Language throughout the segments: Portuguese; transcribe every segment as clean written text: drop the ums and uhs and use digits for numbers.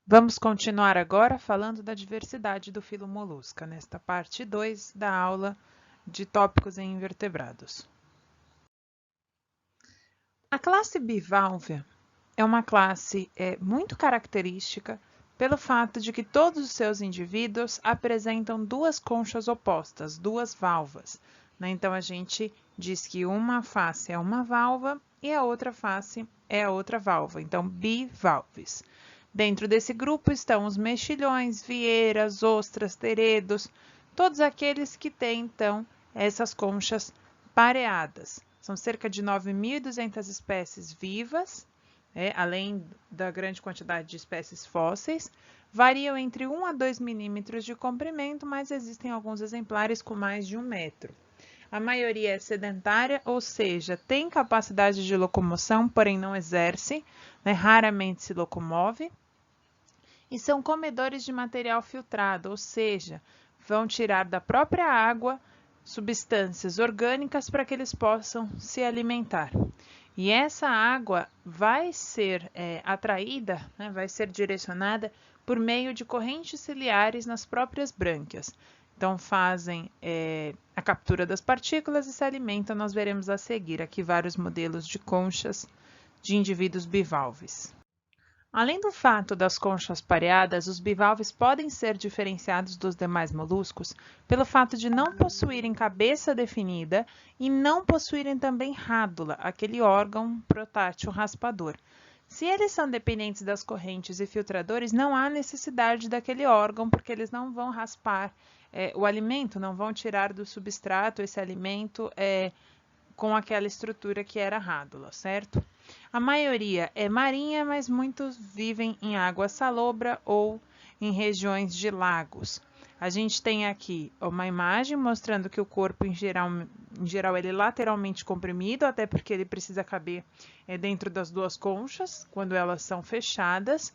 Vamos continuar agora falando da diversidade do filo molusca, nesta parte 2 da aula de tópicos em invertebrados. A classe bivalve é uma classe muito característica pelo fato de que todos os seus indivíduos apresentam duas conchas opostas, duas valvas. Então, a gente diz que uma face é uma valva e a outra face é a outra valva, então bivalves. Dentro desse grupo estão os mexilhões, vieiras, ostras, teredos, todos aqueles que têm, então, essas conchas pareadas. São cerca de 9.200 espécies vivas, além da grande quantidade de espécies fósseis. Variam entre 1 a 2 milímetros de comprimento, mas existem alguns exemplares com mais de 1 metro. A maioria é sedentária, ou seja, tem capacidade de locomoção, porém não exerce, raramente se locomove. E são comedores de material filtrado, ou seja, vão tirar da própria água substâncias orgânicas para que eles possam se alimentar. E essa água vai ser atraída, vai ser direcionada por meio de correntes ciliares nas próprias brânquias. Então, fazem a captura das partículas e se alimentam. Nós veremos a seguir aqui vários modelos de conchas de indivíduos bivalves. Além do fato das conchas pareadas, os bivalves podem ser diferenciados dos demais moluscos pelo fato de não possuírem cabeça definida e não possuírem também rádula, aquele órgão protrátil raspador. Se eles são dependentes das correntes e filtradores, não há necessidade daquele órgão, porque eles não vão raspar o alimento, não vão tirar do substrato esse alimento com aquela estrutura que era a rádula, certo? A maioria é marinha, mas muitos vivem em água salobra ou em regiões de lagos. A gente tem aqui uma imagem mostrando que o corpo, em geral ele é lateralmente comprimido, até porque ele precisa caber dentro das duas conchas, quando elas são fechadas.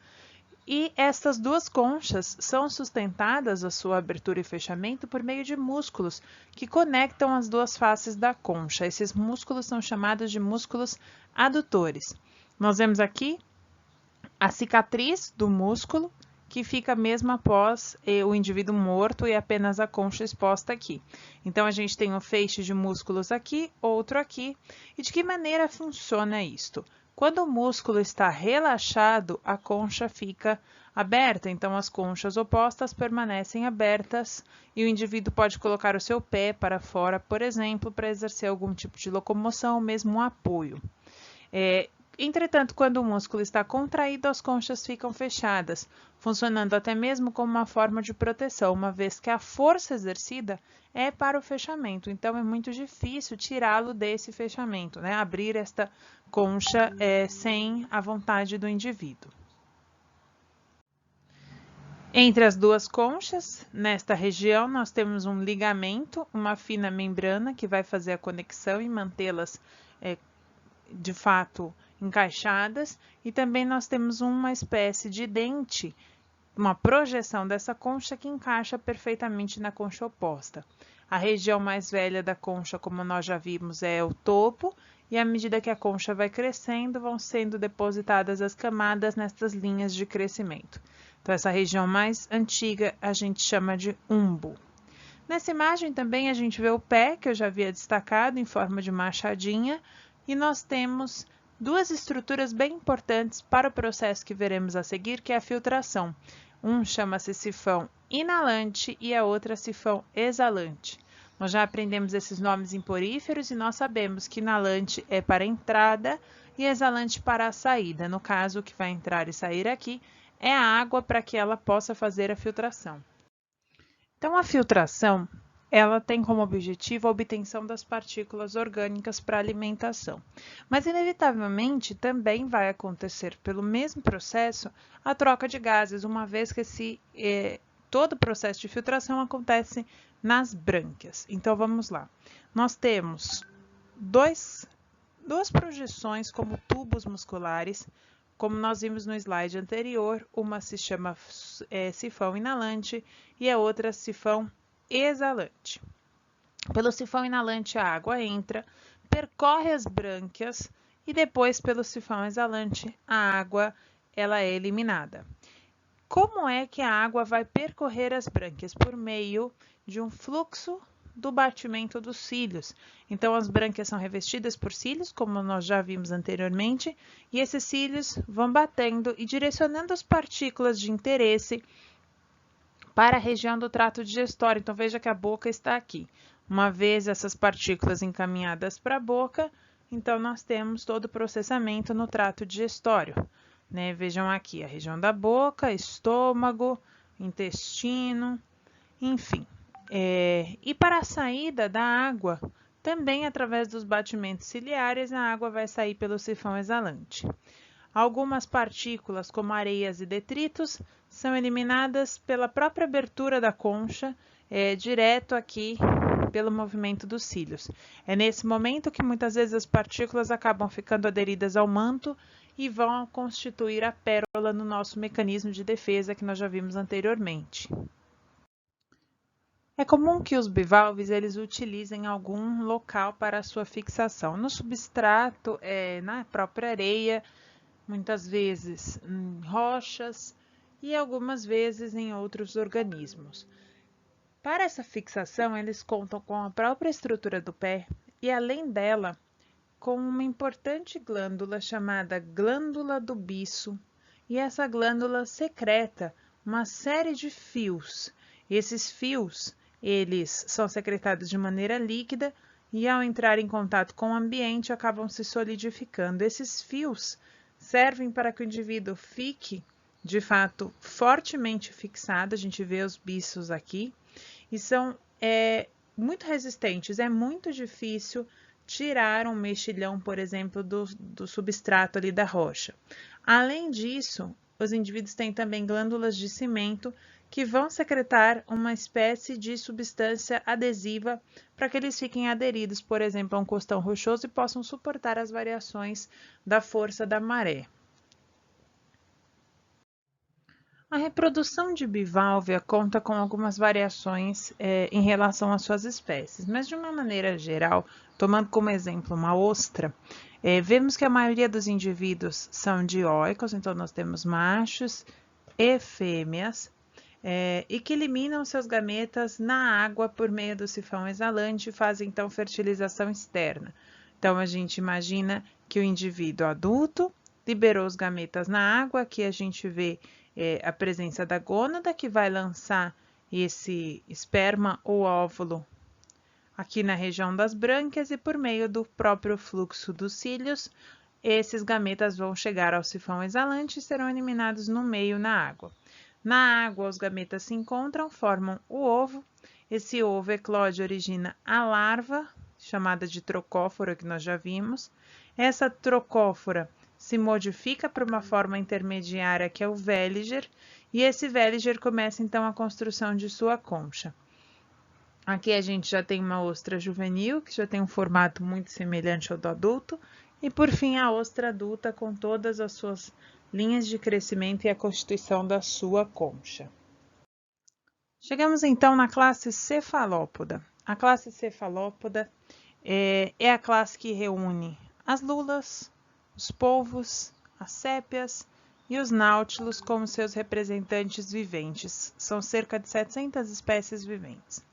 E estas duas conchas são sustentadas, a sua abertura e fechamento, por meio de músculos que conectam as duas faces da concha. Esses músculos são chamados de músculos adutores. Nós vemos aqui a cicatriz do músculo, que fica mesmo após o indivíduo morto e apenas a concha exposta aqui. Então, a gente tem um feixe de músculos aqui, outro aqui. E de que maneira funciona isto? Quando o músculo está relaxado, a concha fica aberta, então as conchas opostas permanecem abertas e o indivíduo pode colocar o seu pé para fora, por exemplo, para exercer algum tipo de locomoção ou mesmo um apoio. Entretanto, quando o músculo está contraído, as conchas ficam fechadas, funcionando até mesmo como uma forma de proteção, uma vez que a força exercida é para o fechamento. Então, é muito difícil tirá-lo desse fechamento, abrir esta concha sem a vontade do indivíduo. Entre as duas conchas, nesta região, nós temos um ligamento, uma fina membrana que vai fazer a conexão e mantê-las de fato encaixadas, e também nós temos uma espécie de dente, uma projeção dessa concha que encaixa perfeitamente na concha oposta. A região mais velha da concha, como nós já vimos, é o topo, e à medida que a concha vai crescendo, vão sendo depositadas as camadas nessas linhas de crescimento. Então, essa região mais antiga a gente chama de umbo. Nessa imagem também a gente vê o pé, que eu já havia destacado, em forma de machadinha, e nós temos duas estruturas bem importantes para o processo que veremos a seguir, que é a filtração. Um chama-se sifão inalante e a outra sifão exalante. Nós já aprendemos esses nomes em poríferos e nós sabemos que inalante é para a entrada e exalante para a saída. No caso, o que vai entrar e sair aqui é a água para que ela possa fazer a filtração. Então, a filtração ela tem como objetivo a obtenção das partículas orgânicas para alimentação. Mas, inevitavelmente, também vai acontecer, pelo mesmo processo, a troca de gases, uma vez que todo o processo de filtração acontece nas brânquias. Então, vamos lá. Nós temos duas projeções como tubos musculares, como nós vimos no slide anterior, uma se chama sifão inalante e a outra sifão exalante. Pelo sifão inalante, a água entra, percorre as brânquias e depois, pelo sifão exalante, a água ela é eliminada. Como é que a água vai percorrer as brânquias? Por meio de um fluxo do batimento dos cílios. Então, as brânquias são revestidas por cílios, como nós já vimos anteriormente, e esses cílios vão batendo e direcionando as partículas de interesse para a região do trato digestório. Então, veja que a boca está aqui. Uma vez essas partículas encaminhadas para a boca, então nós temos todo o processamento no trato digestório. Né? Vejam aqui a região da boca, estômago, intestino, enfim. E para a saída da água, também através dos batimentos ciliares, a água vai sair pelo sifão exalante. Algumas partículas, como areias e detritos, são eliminadas pela própria abertura da concha, direto aqui pelo movimento dos cílios. É nesse momento que muitas vezes as partículas acabam ficando aderidas ao manto e vão constituir a pérola no nosso mecanismo de defesa que nós já vimos anteriormente. É comum que os bivalves eles utilizem algum local para a sua fixação. No substrato, na própria areia, muitas vezes em rochas e algumas vezes em outros organismos. Para essa fixação, eles contam com a própria estrutura do pé e, além dela, com uma importante glândula chamada glândula do biço, e essa glândula secreta uma série de fios. Esses fios, eles são secretados de maneira líquida e, ao entrar em contato com o ambiente, acabam se solidificando. Esses fios servem para que o indivíduo fique, de fato, fortemente fixado. A gente vê os biços aqui, e são muito resistentes. É muito difícil tirar um mexilhão, por exemplo, do substrato ali da rocha. Além disso, os indivíduos têm também glândulas de cimento que vão secretar uma espécie de substância adesiva para que eles fiquem aderidos, por exemplo, a um costão rochoso e possam suportar as variações da força da maré. A reprodução de bivalvia conta com algumas variações em relação às suas espécies, mas de uma maneira geral, tomando como exemplo uma ostra, vemos que a maioria dos indivíduos são dioicos, então nós temos machos e fêmeas, e que eliminam seus gametas na água por meio do sifão exalante e fazem então fertilização externa. Então a gente imagina que o indivíduo adulto liberou os gametas na água, aqui a gente vê a presença da gônada, que vai lançar esse esperma ou óvulo aqui na região das brânquias, e por meio do próprio fluxo dos cílios, esses gametas vão chegar ao sifão exalante e serão eliminados no meio na água. Na água, os gametas se encontram, formam o ovo. Esse ovo eclode e origina a larva, chamada de trocófora, que nós já vimos. Essa trocófora se modifica para uma forma intermediária, que é o véliger, e esse véliger começa então a construção de sua concha. Aqui a gente já tem uma ostra juvenil, que já tem um formato muito semelhante ao do adulto, e por fim a ostra adulta com todas as suas linhas de crescimento e a constituição da sua concha. Chegamos então na classe cefalópoda. A classe cefalópoda é a classe que reúne as lulas, os polvos, as sépias e os náutilos como seus representantes viventes. São cerca de 700 espécies viventes.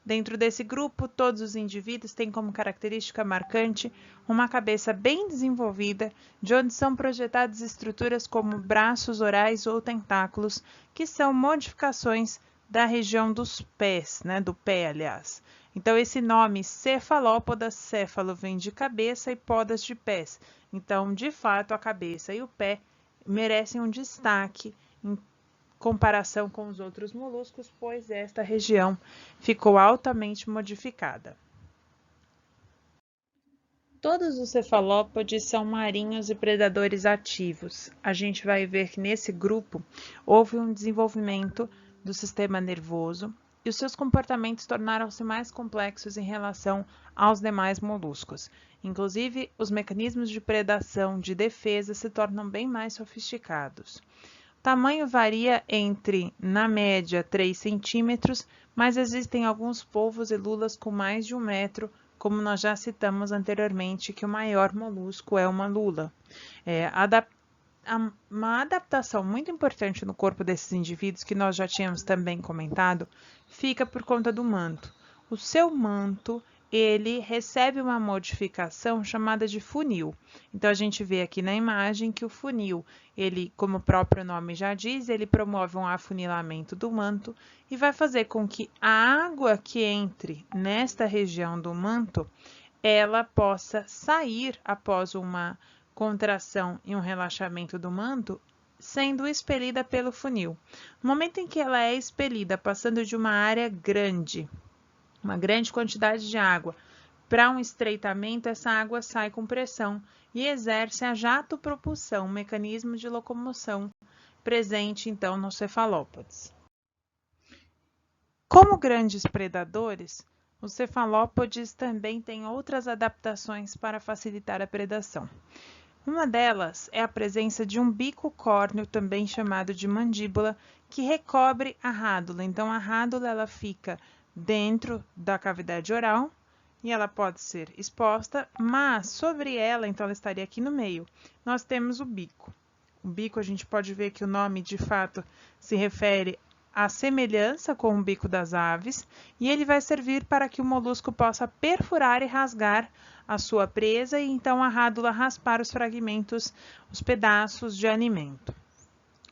Dentro desse grupo, todos os indivíduos têm como característica marcante uma cabeça bem desenvolvida, de onde são projetadas estruturas como braços orais ou tentáculos, que são modificações da região dos pés, do pé, aliás. Então, esse nome cefalópoda, céfalo vem de cabeça e podas de pés. Então, de fato, a cabeça e o pé merecem um destaque em comparação com os outros moluscos, pois esta região ficou altamente modificada. Todos os cefalópodes são marinhos e predadores ativos. A gente vai ver que nesse grupo houve um desenvolvimento do sistema nervoso e os seus comportamentos tornaram-se mais complexos em relação aos demais moluscos. Inclusive, os mecanismos de predação, de defesa, se tornam bem mais sofisticados. O tamanho varia entre, na média, 3 centímetros, mas existem alguns polvos e lulas com mais de 1 metro, como nós já citamos anteriormente, que o maior molusco é uma lula. uma adaptação muito importante no corpo desses indivíduos, que nós já tínhamos também comentado, fica por conta do manto. O seu manto, ele recebe uma modificação chamada de funil. Então, a gente vê aqui na imagem que o funil, ele, como o próprio nome já diz, ele promove um afunilamento do manto e vai fazer com que a água que entre nesta região do manto, ela possa sair após uma contração e um relaxamento do manto, sendo expelida pelo funil. No momento em que ela é expelida, passando de uma área grande, uma grande quantidade de água, para um estreitamento, essa água sai com pressão e exerce a jato-propulsão, um mecanismo de locomoção presente, então, nos cefalópodes. Como grandes predadores, os cefalópodes também têm outras adaptações para facilitar a predação. Uma delas é a presença de um bico córneo, também chamado de mandíbula, que recobre a rádula. Então, a rádula ela fica dentro da cavidade oral e ela pode ser exposta, mas sobre ela, então ela estaria aqui no meio, nós temos o bico. O bico, a gente pode ver que o nome, de fato, se refere à semelhança com o bico das aves, e ele vai servir para que o molusco possa perfurar e rasgar a sua presa, e então a rádula raspar os fragmentos, os pedaços de alimento.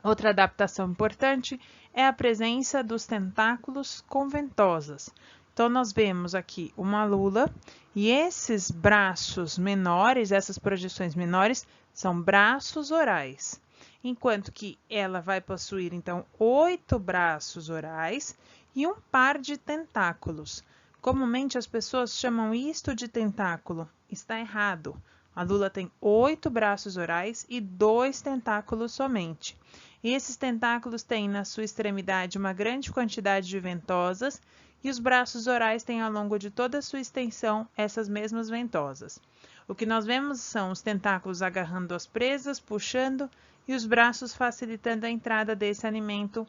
Outra adaptação importante é a presença dos tentáculos com ventosas. Então, nós vemos aqui uma lula, e esses braços menores, essas projeções menores, são braços orais. Enquanto que ela vai possuir, então, 8 braços orais e um par de tentáculos. Comumente, as pessoas chamam isto de tentáculo. Está errado. A lula tem 8 braços orais e 2 tentáculos somente. E esses tentáculos têm na sua extremidade uma grande quantidade de ventosas, e os braços orais têm ao longo de toda a sua extensão essas mesmas ventosas. O que nós vemos são os tentáculos agarrando as presas, puxando, e os braços facilitando a entrada desse alimento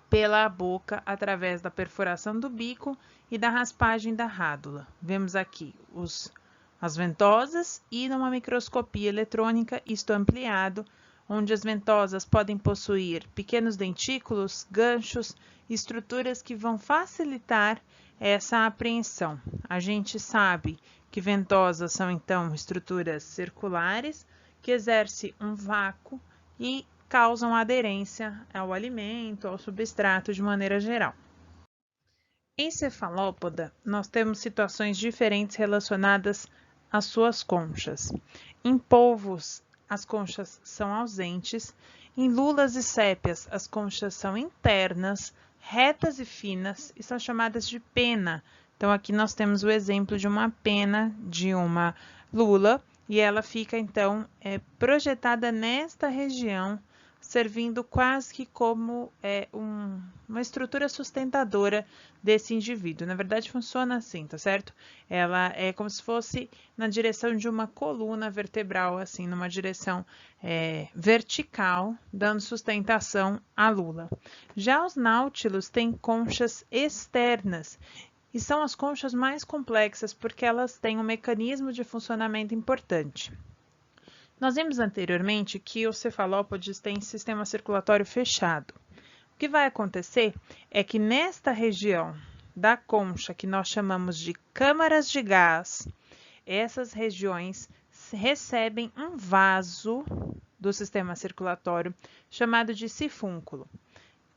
pela boca através da perfuração do bico e da raspagem da rádula. Vemos aqui as ventosas e numa microscopia eletrônica isto ampliado, onde as ventosas podem possuir pequenos dentículos, ganchos, estruturas que vão facilitar essa apreensão. A gente sabe que ventosas são, então, estruturas circulares que exercem um vácuo e causam aderência ao alimento, ao substrato de maneira geral. Em cefalópoda, nós temos situações diferentes relacionadas às suas conchas. Em polvos, as conchas são ausentes. Em lulas e sépias, as conchas são internas, retas e finas, e são chamadas de pena. Então, aqui nós temos o exemplo de uma pena de uma lula, e ela fica, então, projetada nesta região, servindo quase que como uma estrutura sustentadora desse indivíduo. Na verdade, funciona assim, tá certo? Ela é como se fosse na direção de uma coluna vertebral, assim, numa direção vertical, dando sustentação à lula. Já os náutilos têm conchas externas, e são as conchas mais complexas porque elas têm um mecanismo de funcionamento importante. Nós vimos anteriormente que os cefalópodes têm sistema circulatório fechado. O que vai acontecer é que nesta região da concha, que nós chamamos de câmaras de gás, essas regiões recebem um vaso do sistema circulatório chamado de sifúnculo.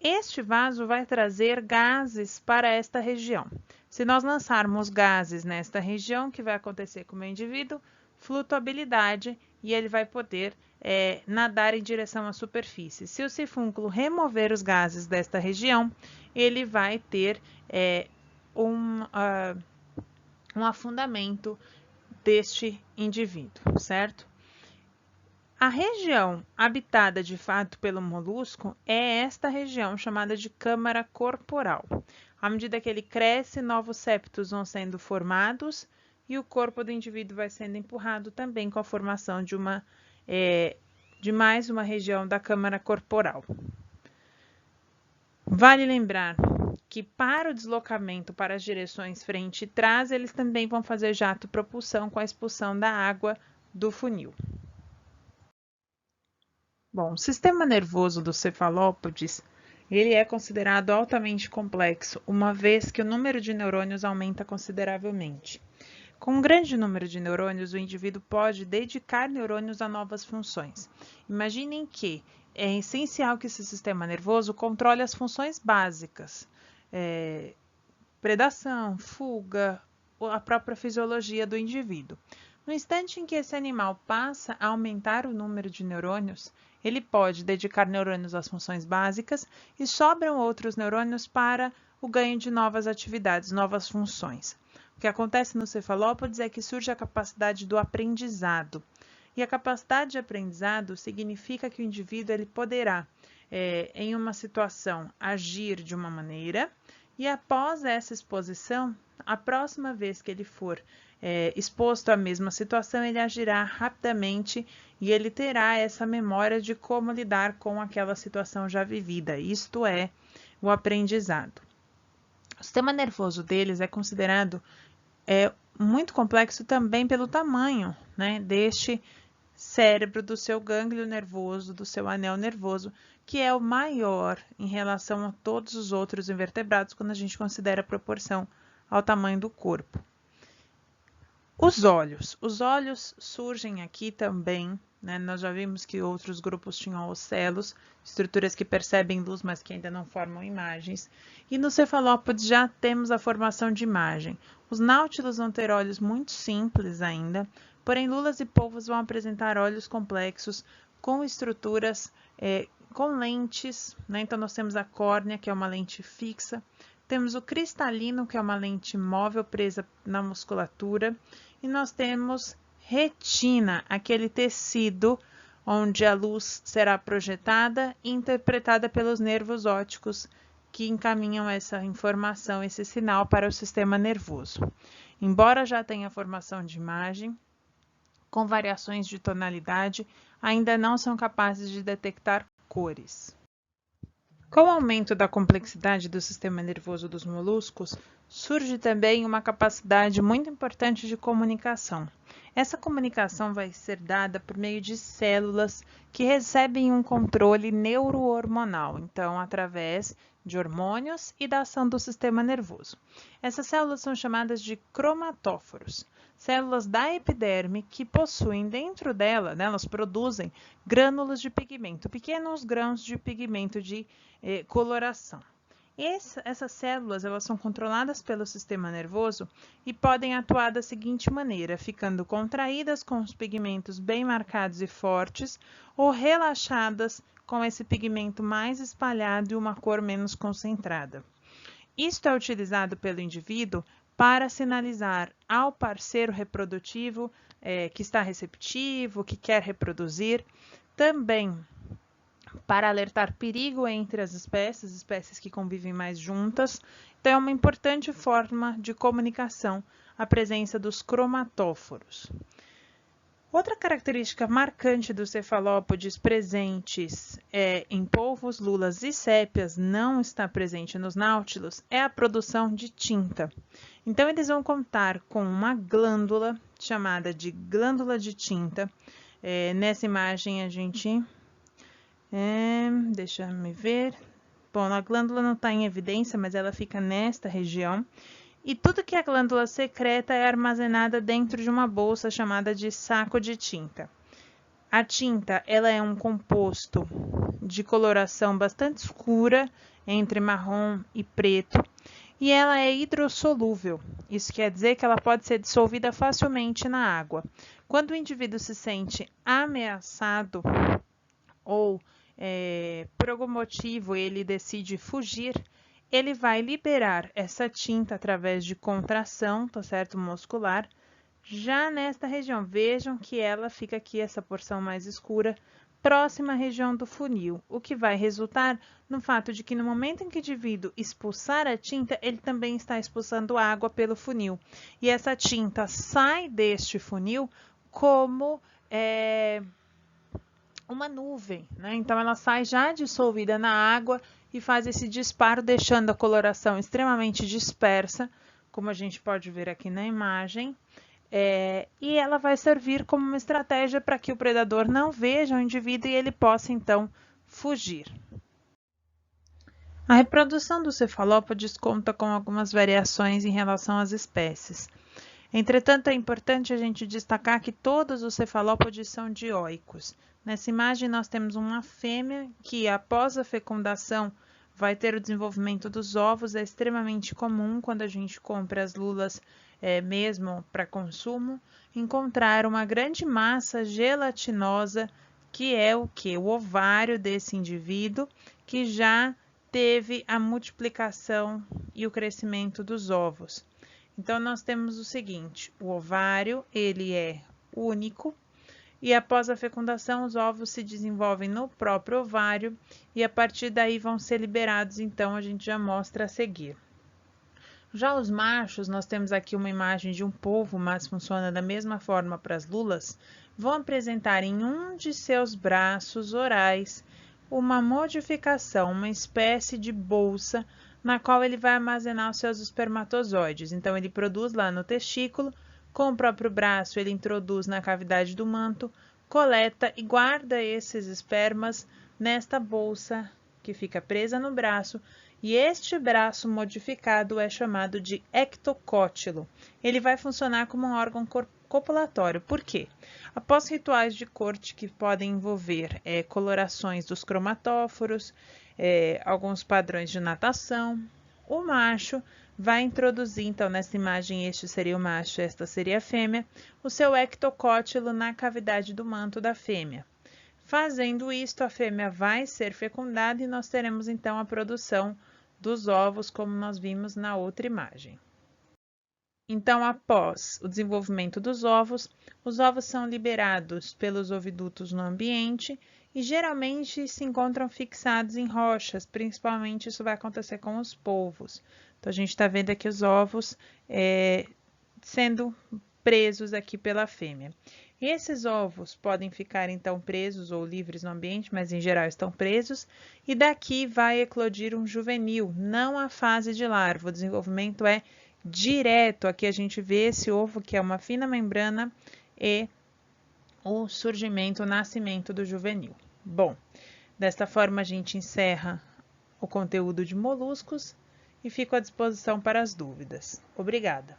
Este vaso vai trazer gases para esta região. Se nós lançarmos gases nesta região, o que vai acontecer com o meu indivíduo? Flutuabilidade, e ele vai poder nadar em direção à superfície. Se o sifúnculo remover os gases desta região, ele vai ter um afundamento deste indivíduo, certo? A região habitada de fato pelo molusco é esta região chamada de câmara corporal. À medida que ele cresce, novos septos vão sendo formados e o corpo do indivíduo vai sendo empurrado também com a formação de mais uma região da câmara corporal. Vale lembrar que para o deslocamento para as direções frente e trás, eles também vão fazer jato-propulsão com a expulsão da água do funil. Bom, o sistema nervoso dos cefalópodes, ele é considerado altamente complexo, uma vez que o número de neurônios aumenta consideravelmente. Com um grande número de neurônios, o indivíduo pode dedicar neurônios a novas funções. Imaginem que é essencial que esse sistema nervoso controle as funções básicas, predação, fuga, a própria fisiologia do indivíduo. No instante em que esse animal passa a aumentar o número de neurônios, ele pode dedicar neurônios às funções básicas e sobram outros neurônios para o ganho de novas atividades, novas funções. O que acontece nos cefalópodes é que surge a capacidade do aprendizado. E a capacidade de aprendizado significa que o indivíduo ele poderá, em uma situação, agir de uma maneira e após essa exposição, a próxima vez que ele for exposto à mesma situação, ele agirá rapidamente e ele terá essa memória de como lidar com aquela situação já vivida. Isto é o aprendizado. O sistema nervoso deles é considerado muito complexo também pelo tamanho, né, deste cérebro, do seu gânglio nervoso, do seu anel nervoso, que é o maior em relação a todos os outros invertebrados quando a gente considera a proporção ao tamanho do corpo. Os olhos surgem aqui também, né? Nós já vimos que outros grupos tinham ocelos, estruturas que percebem luz, mas que ainda não formam imagens. E no cefalópodes já temos a formação de imagem. Os náutilos vão ter olhos muito simples ainda, porém lulas e polvos vão apresentar olhos complexos com estruturas, com lentes, né? Então nós temos a córnea, que é uma lente fixa, temos o cristalino, que é uma lente móvel presa na musculatura, e nós temos retina, aquele tecido onde a luz será projetada e interpretada pelos nervos ópticos que encaminham essa informação, esse sinal para o sistema nervoso. Embora já tenha formação de imagem, com variações de tonalidade, ainda não são capazes de detectar cores. Com o aumento da complexidade do sistema nervoso dos moluscos, surge também uma capacidade muito importante de comunicação. Essa comunicação vai ser dada por meio de células que recebem um controle neurohormonal, então através de hormônios e da ação do sistema nervoso. Essas células são chamadas de cromatóforos, células da epiderme que possuem dentro dela, né, elas produzem grânulos de pigmento, pequenos grãos de pigmento de coloração. Essas células elas são controladas pelo sistema nervoso e podem atuar da seguinte maneira, ficando contraídas com os pigmentos bem marcados e fortes ou relaxadas com esse pigmento mais espalhado e uma cor menos concentrada. Isto é utilizado pelo indivíduo para sinalizar ao parceiro reprodutivo que está receptivo, que quer reproduzir, também para alertar perigo entre as espécies que convivem mais juntas. Então, é uma importante forma de comunicação a presença dos cromatóforos. Outra característica marcante dos cefalópodes presentes em polvos, lulas e sépias, não está presente nos náutilos, é a produção de tinta. Então, eles vão contar com uma glândula chamada de glândula de tinta. Nessa imagem, a gente... deixa eu ver. Bom, a glândula não está em evidência, mas ela fica nesta região. E tudo que a glândula secreta é armazenada dentro de uma bolsa chamada de saco de tinta. A tinta, ela é um composto de coloração bastante escura, entre marrom e preto, e ela é hidrossolúvel. Isso quer dizer que ela pode ser dissolvida facilmente na água. Quando o indivíduo se sente ameaçado ou por algum motivo ele decide fugir, ele vai liberar essa tinta através de contração, tá certo, muscular, já nesta região. Vejam que ela fica aqui, essa porção mais escura, próxima à região do funil, o que vai resultar no fato de que no momento em que o indivíduo expulsar a tinta, ele também está expulsando água pelo funil. E essa tinta sai deste funil como uma nuvem, né? Então ela sai já dissolvida na água e faz esse disparo, deixando a coloração extremamente dispersa, como a gente pode ver aqui na imagem, e ela vai servir como uma estratégia para que o predador não veja o indivíduo e ele possa então fugir. A reprodução dos cefalópodes conta com algumas variações em relação às espécies. Entretanto, é importante a gente destacar que todos os cefalópodes são dioicos. Nessa imagem, nós temos uma fêmea que, após a fecundação, vai ter o desenvolvimento dos ovos. É extremamente comum, quando a gente compra as lulas mesmo para consumo, encontrar uma grande massa gelatinosa, que é o que? O ovário desse indivíduo, que já teve a multiplicação e o crescimento dos ovos. Então, nós temos o seguinte, o ovário, ele é único, e após a fecundação, os ovos se desenvolvem no próprio ovário, e a partir daí vão ser liberados, então, a gente já mostra a seguir. Já os machos, nós temos aqui uma imagem de um polvo, mas funciona da mesma forma para as lulas, vão apresentar em um de seus braços orais uma modificação, uma espécie de bolsa, na qual ele vai armazenar os seus espermatozoides. Então, ele produz lá no testículo, com o próprio braço ele introduz na cavidade do manto, coleta e guarda esses espermas nesta bolsa que fica presa no braço, e este braço modificado é chamado de ectocótilo. Ele vai funcionar como um órgão copulatório. Por quê? Após rituais de corte que podem envolver colorações dos cromatóforos, alguns padrões de natação, o macho vai introduzir, então nessa imagem este seria o macho, esta seria a fêmea, o seu ectocótilo na cavidade do manto da fêmea. Fazendo isto, a fêmea vai ser fecundada e nós teremos então a produção dos ovos, como nós vimos na outra imagem. Então, após o desenvolvimento dos ovos, os ovos são liberados pelos ovidutos no ambiente e geralmente se encontram fixados em rochas, principalmente isso vai acontecer com os polvos. Então, a gente está vendo aqui os ovos sendo presos aqui pela fêmea. E esses ovos podem ficar então presos ou livres no ambiente, mas em geral estão presos, e daqui vai eclodir um juvenil, não a fase de larva. O desenvolvimento é direto. Aqui a gente vê esse ovo que é uma fina membrana e o surgimento, o nascimento do juvenil. Bom, desta forma a gente encerra o conteúdo de moluscos e fico à disposição para as dúvidas. Obrigada!